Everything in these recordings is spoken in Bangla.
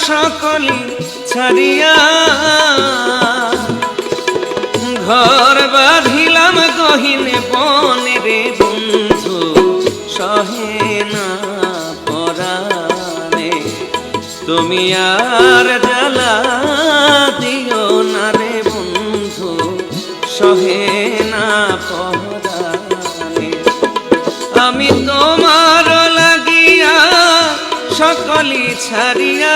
সকলি ছাড়িয়া ঘর বাঁধিলাম গহীনে বনে রে বন্ধু সহে না পরাণে তুমি আর জ্বালা দিও না রে বন্ধু সহে না পরাণে আমি তোমার লাগিয়া সকলি ছাড়িয়া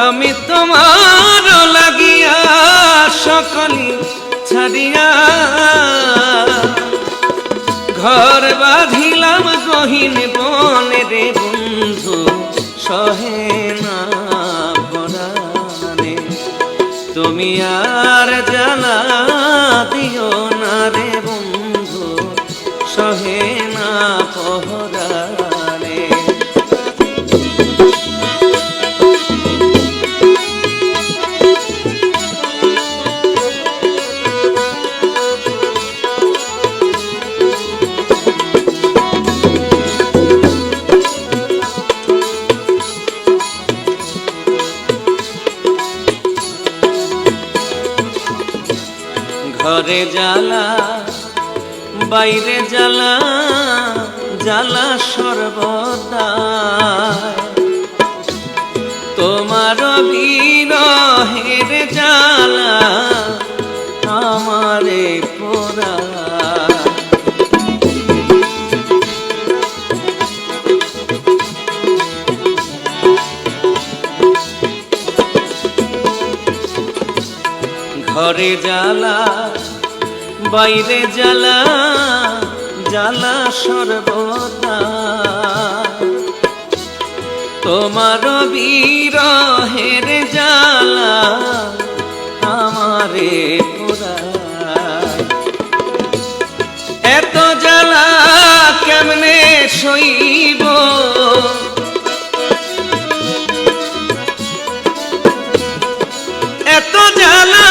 আমি তোমার লাগিয়া সকলি ছাড়িয়া ঘর বাঁধিলাম গহীন বনে রে বন্ধু সহে না পরাণে তুমি আর জ্বালা দিও না রে বন্ধু সহে না পরাণে ঘরে জ্বালা বাইরে জ্বালা জ্বালা সর্বদা তোমার বিরহের জ্বালা আমারে পোড়া ঘরে জ্বালা বাইরে জ্বালা জ্বালা সর্বদা তোমার বিরহের জ্বালা আমারে পোড়ায় এত জ্বালা কেমনে সইব এত জ্বালা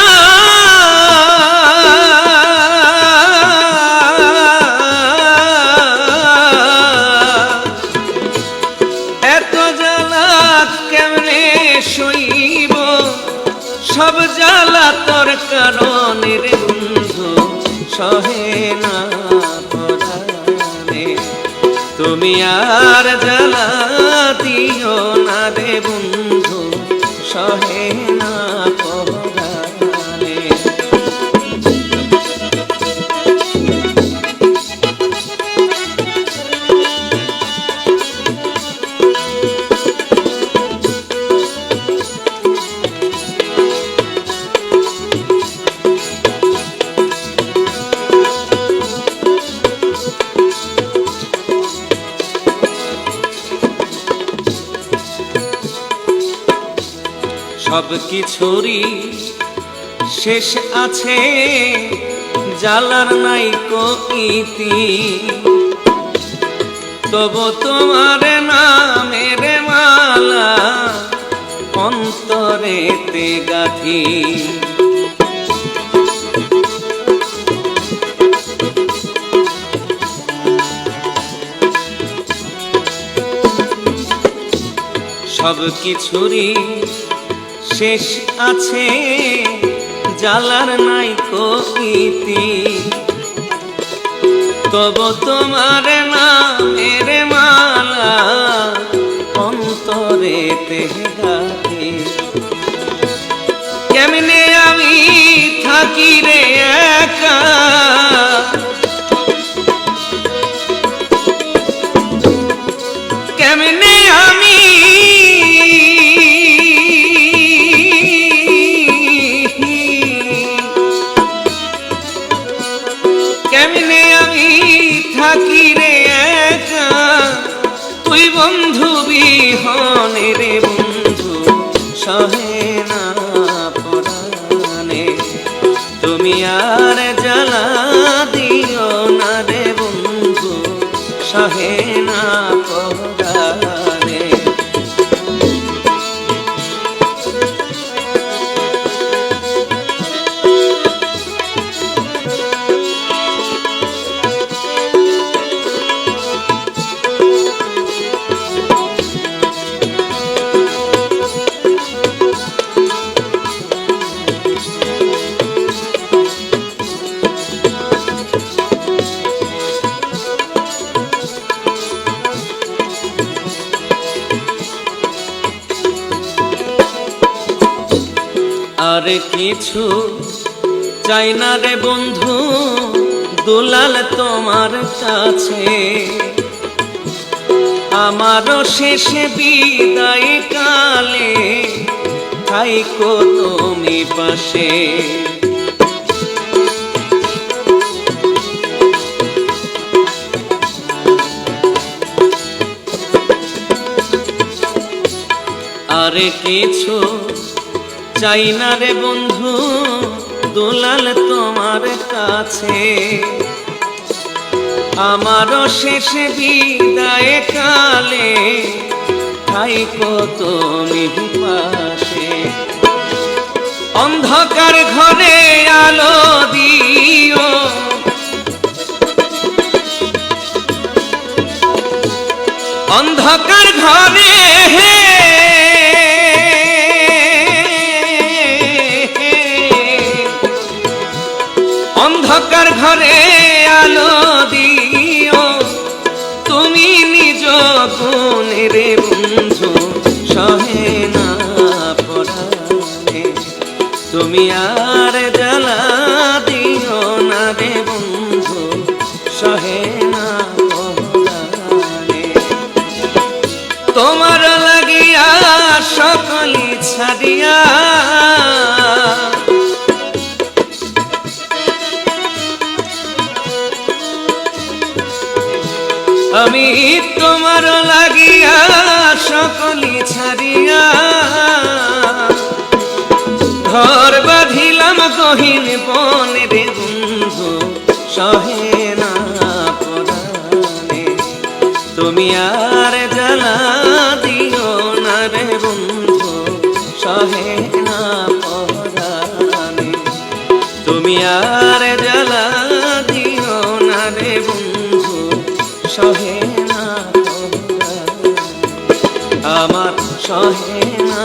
সইব সব জ্বালা তোর কারণে রে বন্ধু সহে না পরাণে তুমি আর জ্বালা দিও না রে বন্ধু সহে না পরাণে সব কিছুরই শেষ আছে জ্বালার নাই ইতি তবু তোমার নামের মালা অন্তরেতে গাঁথি সব কিছুরই শেষ আছে জ্বালার নাই ইতি তবু তোমার নামের মালা অন্তরেতে গাঁথি কেমনে আমি থাকি রে একা কেমনে আমি কেমনে আমি থাকি রে একা তুই বন্ধু বিহনে রে বন্ধু সহে না পরাণে তুমি আর জ্বালা দিও না রে বন্ধু সহে না পরাণে কিছু চাই না রে বন্ধু দুলাল তোমার কাছে, আমারও শেষে বিদায় কালে থাইকো তুমি পাশে। আরে কিছু চাই না রে বন্ধু দুলাল তোমার কাছে, আমারও শেষে বিদায় কালে থাইকো তুমি পাশে। অন্ধকার ঘরে আলো দিও, অন্ধকার ঘরে অন্ধকার ঘরে আলো দিও তুমি নিজ গুণে রে বন্ধু সহে না পরাণে, তুমি আর জ্বালা দিও না রে বন্ধু সহে না পরাণে। তোমার লাগিয়া সকলি ছাড়িয়া আমি তোমার লাগিয়া সকলি ছাড়িয়া ঘর বাঁধিলাম গহীন বনে রে বন্ধু সহে না পরাণে, তুমি আর জ্বালা দিও না রে বন্ধু সহে না পরাণে, তুমি আর জ্বালা দিও না রে বন্ধু সহে না আমার সহে না।